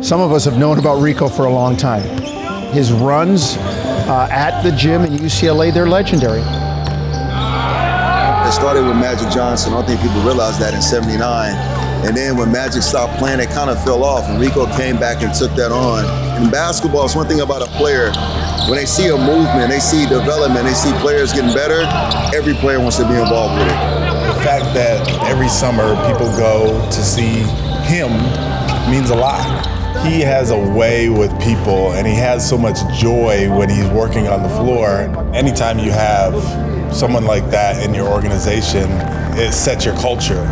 Some of us have known about Rico for a long time. His runs at the gym in UCLA, they're legendary. It started with Magic Johnson. I don't think people realized that in '79. And then when Magic stopped playing, it kind of fell off, and Rico came back and took that on. In basketball, it's one thing about a player. When they see a movement, they see development, they see players getting better, every player wants to be involved with it. The fact that every summer people go to see him means a lot. He has a way with people, and he has so much joy when he's working on the floor. Anytime you have someone like that in your organization, it sets your culture.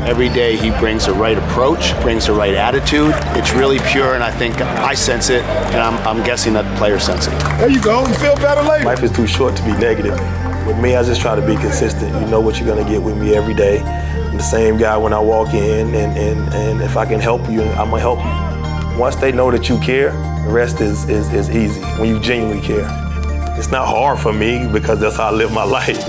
Every day he brings the right approach, brings the right attitude. It's really pure, and I think I sense it, and I'm guessing that the players sense it. There you go, you feel better later. Life is too short to be negative. With me, I just try to be consistent. You know what you're gonna get with me every day. I'm the same guy when I walk in, and if I can help you, I'm gonna help you. Once they know that you care, the rest is easy, when you genuinely care. It's not hard for me because that's how I live my life.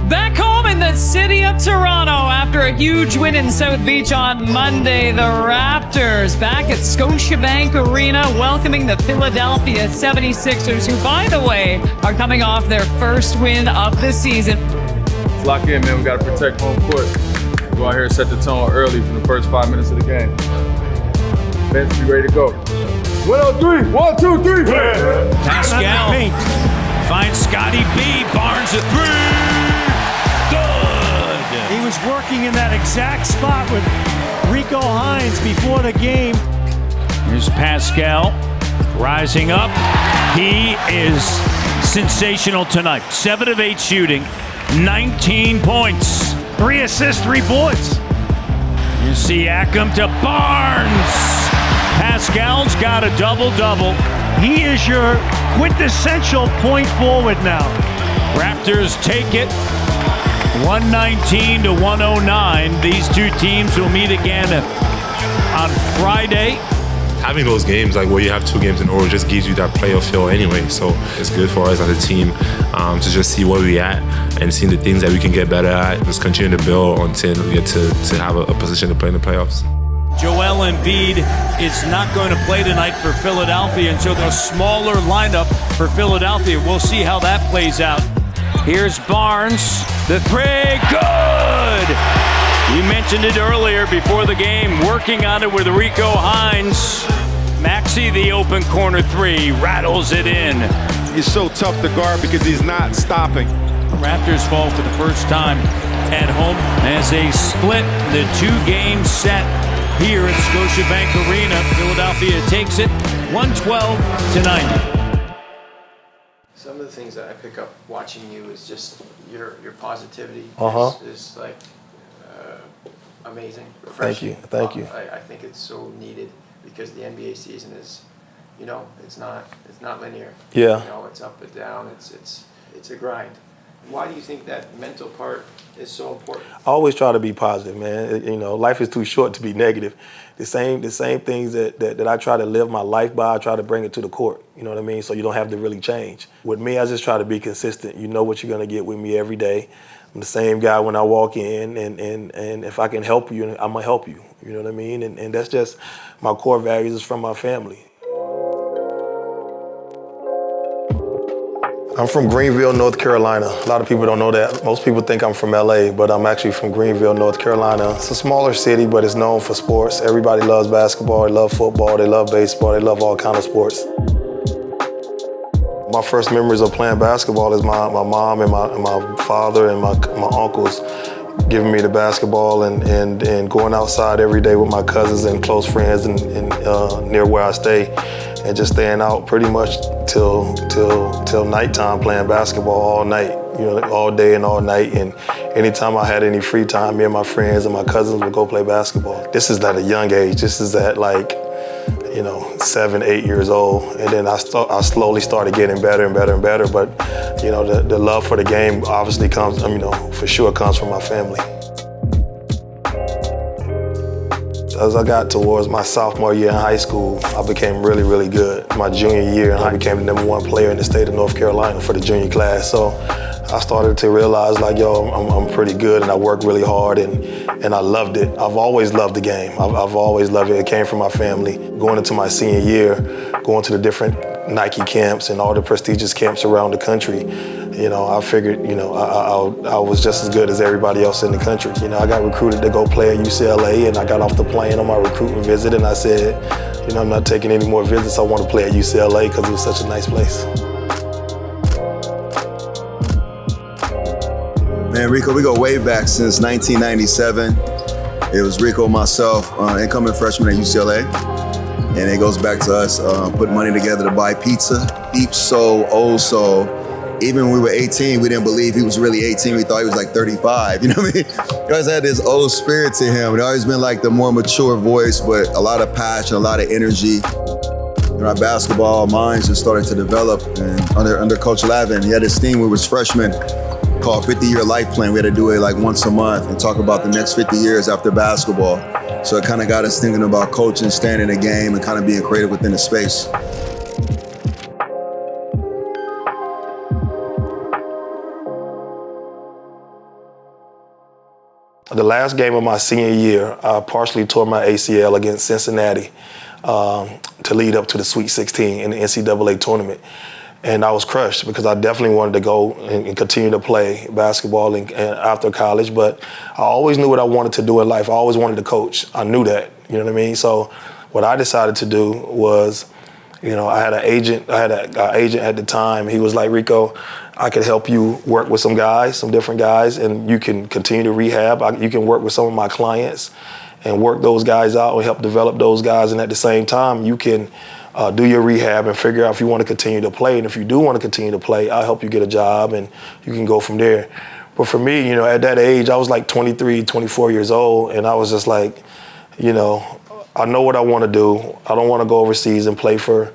Back home in the city of Toronto after a huge win in South Beach on Monday, the Raptors back at Scotiabank Arena welcoming the Philadelphia 76ers, who, by the way, are coming off their first win of the season. Lock in, man. We got to protect home court. Go out here and set the tone early for the first 5 minutes of the game. Bench be ready to go. 1-0-3. 1, 2, 3. Pascal finds Scotty B. Barnes at three. He was working in that exact spot with Rico Hines before the game. Here's Pascal rising up. He is sensational tonight. 7 of 8 shooting, 19 points. 3 assists, 3 boards. You see Siakam to Barnes. Pascal's got a double-double. He is your quintessential point forward now. Raptors take it. 119 to 109. These two teams will meet again on Friday. Having those games, like where you have 2 games in a row, just gives you that playoff feel anyway. So it's good for us as a team to just see where we're at and see the things that we can get better at. Just continue to build until we get to have a position to play in the playoffs. Joel Embiid is not going to play tonight for Philadelphia, and so a smaller lineup for Philadelphia. We'll see how that plays out. Here's Barnes, the three, good! You mentioned it earlier before the game, working on it with Rico Hines. Maxey, the open corner 3, rattles it in. He's so tough to guard because he's not stopping. Raptors fall for the first time at home as they split the 2-game set here at Scotiabank Arena. Philadelphia takes it 112 to 90. Some of the things that I pick up watching you is just your positivity is like amazing. Refreshing. Thank you. I think it's so needed because the NBA season is, it's not linear. Yeah. It's up and down. It's a grind. Why do you think that mental part is so important? I always try to be positive, man. Life is too short to be negative. The same things that I try to live my life by, I try to bring it to the court. You know what I mean? So you don't have to really change. With me, I just try to be consistent. You know what you're gonna get with me every day. I'm the same guy when I walk in, and if I can help you, I'm gonna help you. You know what I mean? And that's just my core values is from my family. I'm from Greenville, North Carolina. A lot of people don't know that. Most people think I'm from LA, but I'm actually from Greenville, North Carolina. It's a smaller city, but it's known for sports. Everybody loves basketball, they love football, they love baseball, they love all kinds of sports. My first memories of playing basketball is my mom and my father and my uncles giving me the basketball and going outside every day with my cousins and close friends and near where I stay, and just staying out pretty much till nighttime playing basketball all night, all day and all night. And anytime I had any free time, me and my friends and my cousins would go play basketball. This is at a young age. This is at 7, 8 years old. And then I slowly started getting better and better and better. But, the love for the game obviously comes, for sure comes from my family. as I got towards my sophomore year in high school, I became really, really good. My junior year, I became the #1 player in the state of North Carolina for the junior class. So I started to realize, like, yo, I'm pretty good, and I worked really hard, and I loved it. I've always loved the game. I've always loved it. It came from my family. Going into my senior year, going to the different Nike camps and all the prestigious camps around the country, you know, I figured, you know, I was just as good as everybody else in the country. You know, I got recruited to go play at UCLA, and I got off the plane on my recruiting visit, and I said, you know, I'm not taking any more visits. I want to play at UCLA because it was such a nice place. Man, Rico, we go way back since 1997. It was Rico, myself, incoming freshman at UCLA. And it goes back to us putting money together to buy pizza. Deep soul, old soul. Even when we were 18, we didn't believe he was really 18. We thought he was like 35. You know what I mean? He always had this old spirit to him. It always been like the more mature voice, but a lot of passion, a lot of energy. And our basketball minds just started to develop. And under Coach Lavin, he had this thing when we was freshmen called 50-Year Life Plan. We had to do it like once a month and talk about the next 50 years after basketball. So it kind of got us thinking about coaching, staying in the game, and kind of being creative within the space. The last game of my senior year, I partially tore my ACL against Cincinnati to lead up to the Sweet 16 in the NCAA tournament. And I was crushed because I definitely wanted to go and continue to play basketball and after college, but I always knew what I wanted to do in life. I always wanted to coach. I knew that, you know what I mean? So what I decided to do was, you know, I had an agent at the time. He was like, Rico, I could help you work with some guys, some different guys, and you can continue to rehab. You can work with some of my clients and work those guys out and help develop those guys. And at the same time, you can do your rehab and figure out if you want to continue to play. And if you do want to continue to play, I'll help you get a job and you can go from there. But for me, you know, at that age, I was like 23, 24 years old, and I was just like, you know, I know what I want to do. I don't want to go overseas and play for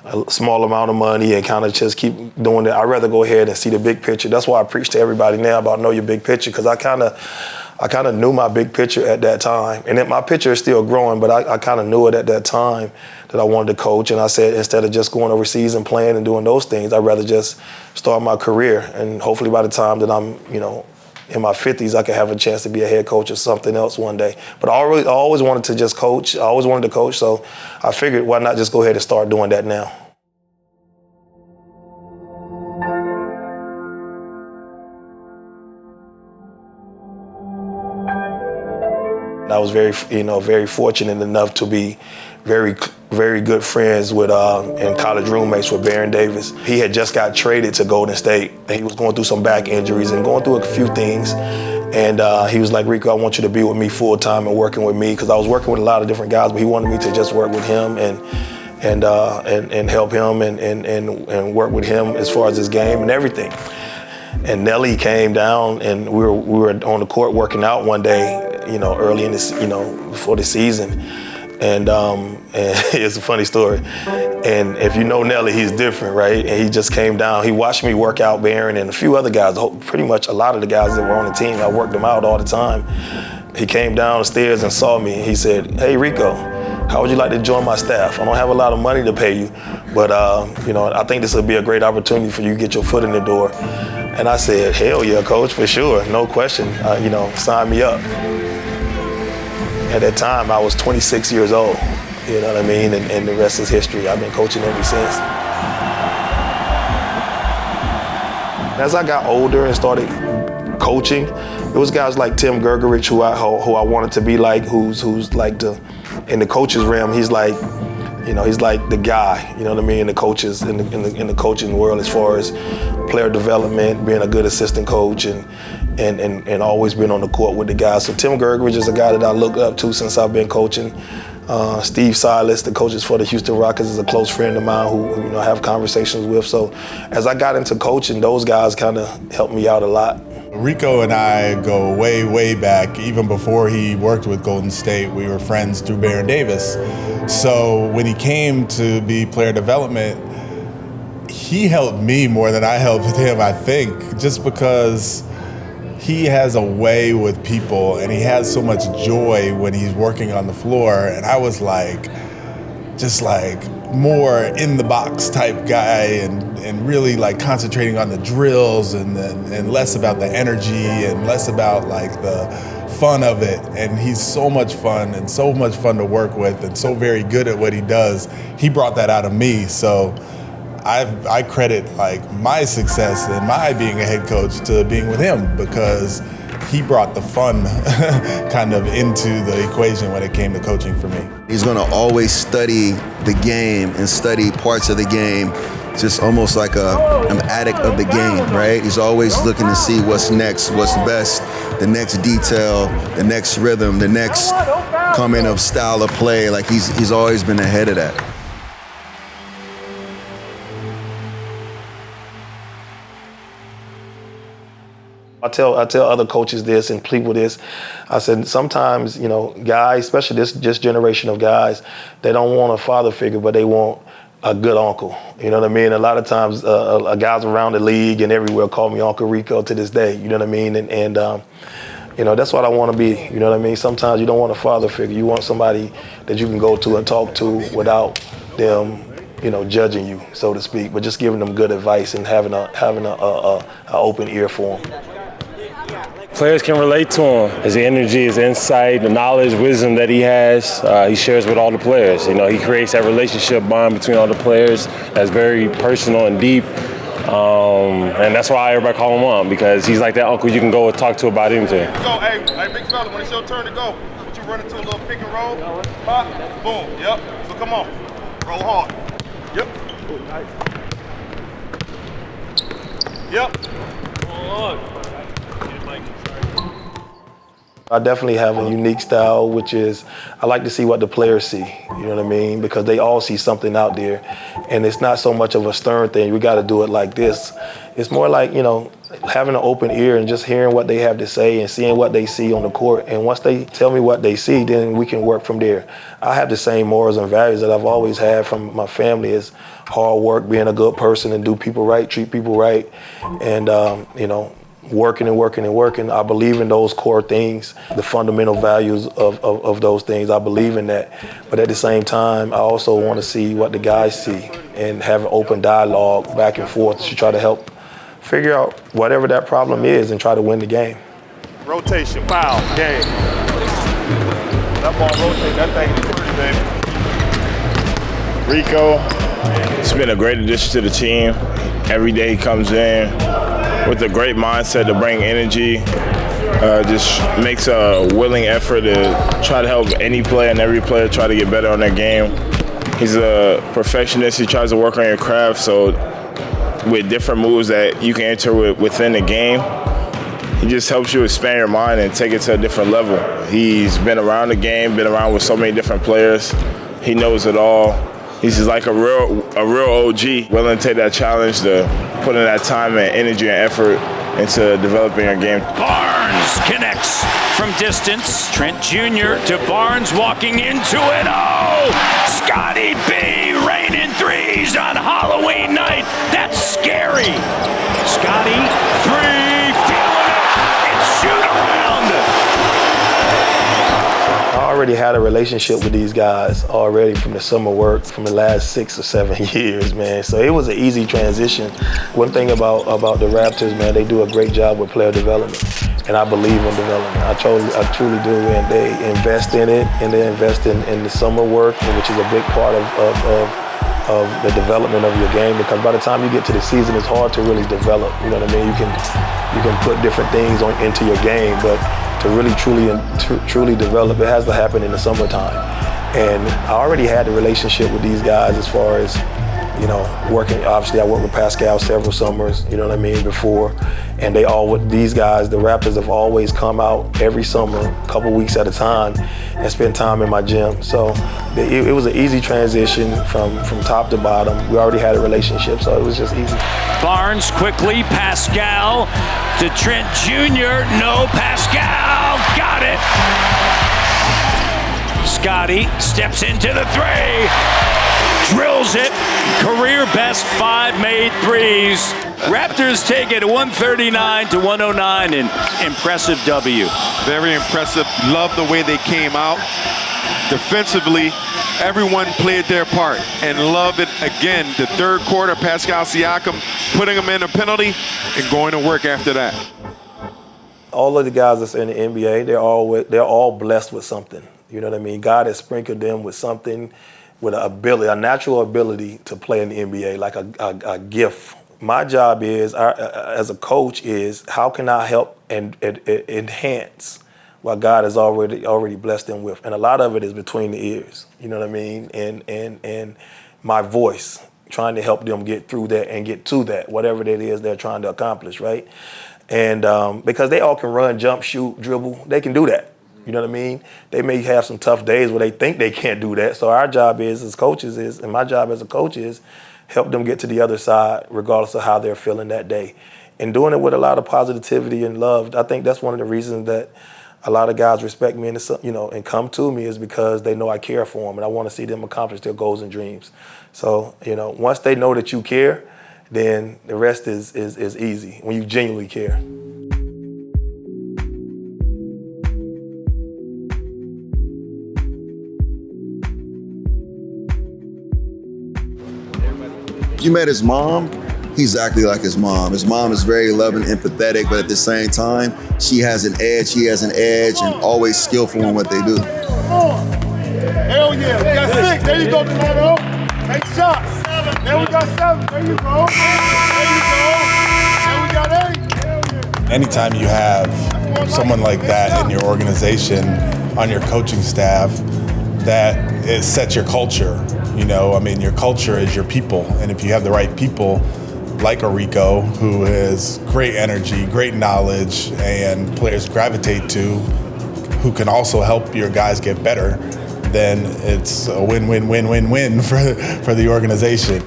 a small amount of money and kind of just keep doing it. I'd rather go ahead and see the big picture. That's why I preach to everybody now about know your big picture, because I kind of knew my big picture at that time. And my picture is still growing, but I kind of knew it at that time that I wanted to coach. And I said, instead of just going overseas and playing and doing those things, I'd rather just start my career. And hopefully by the time that I'm, you know, in my 50s, I could have a chance to be a head coach or something else one day. But I always wanted to just coach. I always wanted to coach. So I figured, why not just go ahead and start doing that now? I was very fortunate enough to be very good friends with and college roommates with Baron Davis. He had just got traded to Golden State, and he was going through some back injuries and going through a few things. And he was like, Rico, I want you to be with me full time and working with me, because I was working with a lot of different guys, but he wanted me to just work with him and help him and work with him as far as his game and everything. And Nelly came down, and we were on the court working out one day, you know, early in this, you know, before the season. And it's a funny story. And if you know Nelly, he's different, right? And he just came down. He watched me work out Baron and a few other guys, pretty much a lot of the guys that were on the team. I worked them out all the time. He came downstairs and saw me. He said, hey, Rico, how would you like to join my staff? I don't have a lot of money to pay you, but you know, I think this would be a great opportunity for you to get your foot in the door. And I said, hell yeah, coach, for sure, no question. You know, sign me up. At that time, I was 26 years old, you know what I mean? And the rest is history. I've been coaching ever since. As I got older and started coaching, it was guys like Tim Gergerich who I wanted to be like, who's like in the coaches realm, he's like, you know, he's like the guy, you know what I mean, in the coaches, in the coaching world, as far as player development, being a good assistant coach, and always been on the court with the guys. So Tim Gergerich is a guy that I look up to since I've been coaching. Steve Silas, the coaches for the Houston Rockets, is a close friend of mine who you know, I have conversations with. So as I got into coaching, those guys kind of helped me out a lot. Rico and I go way, way back. Even before he worked with Golden State, we were friends through Baron Davis. So when he came to be player development, he helped me more than I helped him, I think, just because he has a way with people, and he has so much joy when he's working on the floor. And I was like, just like more in the box type guy, and really like concentrating on the drills and less about the energy and less about like the fun of it. And he's so much fun and so much fun to work with and so very good at what he does. He brought that out of me. So I credit like my success and my being a head coach to being with him, because he brought the fun kind of into the equation when it came to coaching for me. He's going to always study the game and study parts of the game, just almost like an addict of the game, right? He's always looking to see what's next, what's best, the next detail, the next rhythm, the next coming of style of play. Like he's always been ahead of that. I tell other coaches this and people this. I said sometimes, you know, guys, especially this generation of guys, they don't want a father figure, but they want a good uncle. You know what I mean? A lot of times, guys around the league and everywhere call me Uncle Rico to this day. You know what I mean? And you know, that's what I want to be. You know what I mean? Sometimes you don't want a father figure. You want somebody that you can go to and talk to without them, you know, judging you, so to speak, but just giving them good advice and having a open ear for them. Players can relate to him. His energy, his insight, the knowledge, wisdom that he has, he shares with all the players. You know, he creates that relationship bond between all the players that's very personal and deep. And that's why everybody call him Mom, because he's like that uncle you can go and talk to about anything. Go, hey, big fella, when it's your turn to go, would you run into a little pick and roll? Pop, boom, yep. So come on, roll hard. Yep. Yep. Hold on. I definitely have a unique style, which is I like to see what the players see, you know what I mean? Because they all see something out there. And it's not so much of a stern thing, we got to do it like this. It's more like, you know, having an open ear and just hearing what they have to say and seeing what they see on the court. And once they tell me what they see, then we can work from there. I have the same morals and values that I've always had from my family, is hard work, being a good person and do people right, treat people right. And, you know, working and working and working. I believe in those core things, the fundamental values of those things. I believe in that. But at the same time, I also want to see what the guys see and have an open dialogue back and forth to try to help figure out whatever that problem is and try to win the game. Rotation, foul, game. That ball rotate, that thing is pretty, baby. Rico, it's been a great addition to the team. Every day he comes in with a great mindset to bring energy, just makes a willing effort to try to help any player and every player try to get better on their game. He's a perfectionist. He tries to work on your craft, so with different moves that you can enter within the game, he just helps you expand your mind and take it to a different level. He's been around the game, been around with so many different players. He knows it all. He's just like a real OG, willing to take that challenge, to put in that time and energy and effort into developing your game. Barnes connects from distance. Trent Jr. to Barnes walking into it. Oh, Scotty B raining threes on Halloween night. That's scary. Scotty, three, feeling it. It's shoot around. I already had a relationship with these guys already from the summer work from the last 6 or 7 years, man. So it was an easy transition. One thing about the Raptors, man, they do a great job with player development. And I believe in development. I truly do. And they invest in it, and they invest in the summer work, which is a big part of the development of your game, because by the time you get to the season, it's hard to really develop. You know what I mean? You can put different things into your game, but to really truly develop, it has to happen in the summertime. And I already had the relationship with these guys as far as, you know, working. Obviously, I worked with Pascal several summers, you know what I mean, before. And these guys, the Raptors, have always come out every summer, a couple weeks at a time, and spend time in my gym. So it was an easy transition from top to bottom. We already had a relationship, so it was just easy. Barnes quickly, Pascal to Trent Jr. No, Pascal got it. Scotty steps into the three. drills it. Career best 5 made threes. Raptors take it 139-109 in impressive W. Very impressive. Love the way they came out. Defensively, everyone played their part, and love it again. The third quarter, Pascal Siakam putting them in a penalty and going to work after that. All of the guys that's in the NBA, they're all blessed with something. You know what I mean? God has sprinkled them with something, with a natural ability to play in the NBA, like a gift. My job is, as a coach, is how can I help and enhance what God has already blessed them with, and a lot of it is between the ears. You know what I mean? And my voice, trying to help them get through that and get to that, whatever that is they're trying to accomplish, right? And because they all can run, jump, shoot, dribble, they can do that. You know what I mean? They may have some tough days where they think they can't do that. So our job is, as coaches, and my job as a coach is, help them get to the other side, regardless of how they're feeling that day. And doing it with a lot of positivity and love. I think that's one of the reasons that a lot of guys respect me and come to me, is because they know I care for them and I want to see them accomplish their goals and dreams. So, once they know that you care, then the rest is easy, when you genuinely care. You met his mom, he's exactly like his mom. His mom is very loving, empathetic, but at the same time, she has an edge, he has an edge, and always skillful in what they do. Hell yeah, we got 6. There you go, Toronto. Take shots. Then we got 7. There you go. There you go. Then we got 8. Anytime you have someone like that in your organization, on your coaching staff, that it sets your culture. Your culture is your people. And if you have the right people, like a Rico, who has great energy, great knowledge, and players gravitate to, who can also help your guys get better, then it's a win-win-win-win-win for the organization.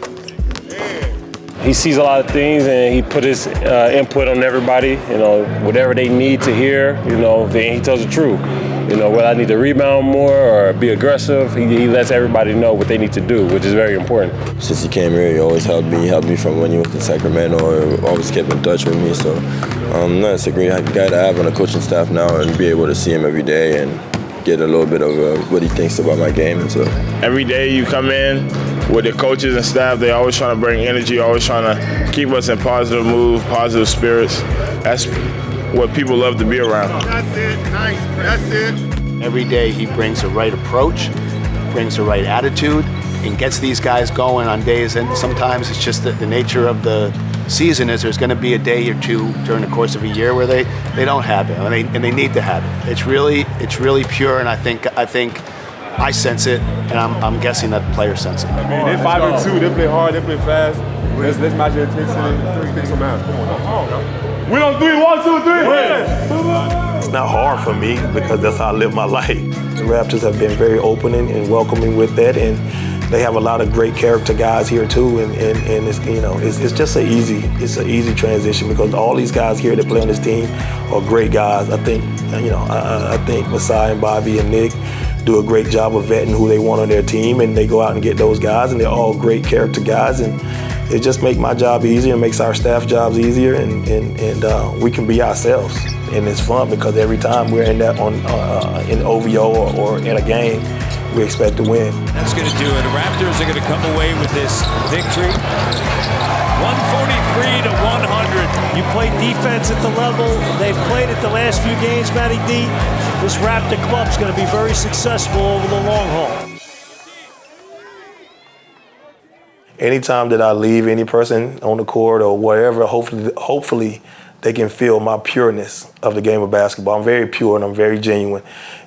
He sees a lot of things, and he put his input on everybody. Whatever they need to hear, then he tells the truth. Whether I need to rebound more or be aggressive, he lets everybody know what they need to do, which is very important. Since he came here, he always helped me. He helped me from when he was in Sacramento, or always kept in touch with me. So it's a great guy to have on the coaching staff now, and be able to see him every day and get a little bit of what he thinks about my game. And so every day you come in with the coaches and staff, they always trying to bring energy, always trying to keep us in positive mood, positive spirits. That's what people love to be around. That's it. Nice. That's it. Every day he brings the right approach, brings the right attitude, and gets these guys going on days. And sometimes it's just the nature of the season is there's going to be a day or two during the course of a year where they don't have it, and they need to have it. It's really pure, and I think I sense it, and I'm guessing that the players sense it. They're 5-2. They play hard. They play fast. Let's match the intensity. Let's some out. Come on. We on 3. 1, 2, 3. It's not hard for me because that's how I live my life. The Raptors have been very open and welcoming with that, and they have a lot of great character guys here too. And it's just an easy transition because all these guys here that play on this team are great guys. I think Masai and Bobby and Nick do a great job of vetting who they want on their team, and they go out and get those guys, and they're all great character guys, and it just makes my job easier, makes our staff jobs easier, and we can be ourselves. And it's fun because every time we're in OVO or in a game, we expect to win. That's going to do it. The Raptors are going to come away with this victory. 143-100. You play defense at the level they've played at the last few games, Matty D. This Raptor club's going to be very successful over the long haul. Anytime that I leave any person on the court or wherever, hopefully they can feel my pureness of the game of basketball. I'm very pure and I'm very genuine.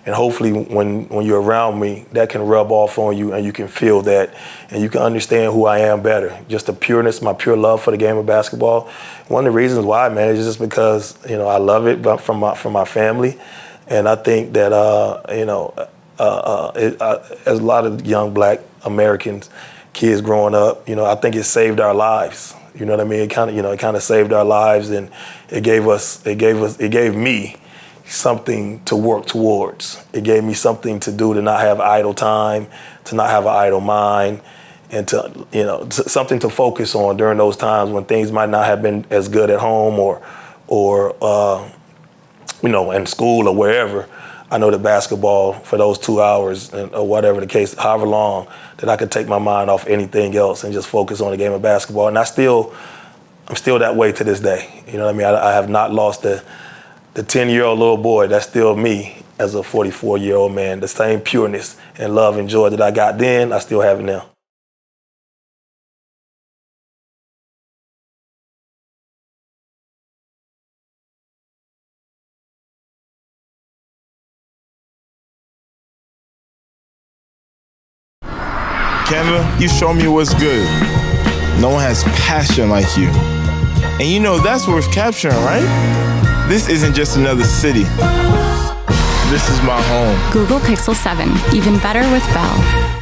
And hopefully when you're around me, that can rub off on you and you can feel that and you can understand who I am better. Just the pureness, my pure love for the game of basketball. One of the reasons why, man, is just because, I love it from my family. And I think that, as a lot of young black Americans, kids growing up, I think it saved our lives. You know what I mean? It kind of saved our lives, and it gave me something to work towards. It gave me something to do, to not have idle time, to not have an idle mind, and to, you know, something to focus on during those times when things might not have been as good at home or you know, in school or wherever. I know that basketball for those 2 hours or whatever the case, however long, that I could take my mind off anything else and just focus on the game of basketball. And I'm still that way to this day. You know what I mean? I have not lost the 10-year-old little boy. That's still me as a 44-year-old man. The same pureness and love and joy that I got then, I still have it now. Kevin, you show me what's good. No one has passion like you. And you know that's worth capturing, right? This isn't just another city. This is my home. Google Pixel 7, even better with Bell.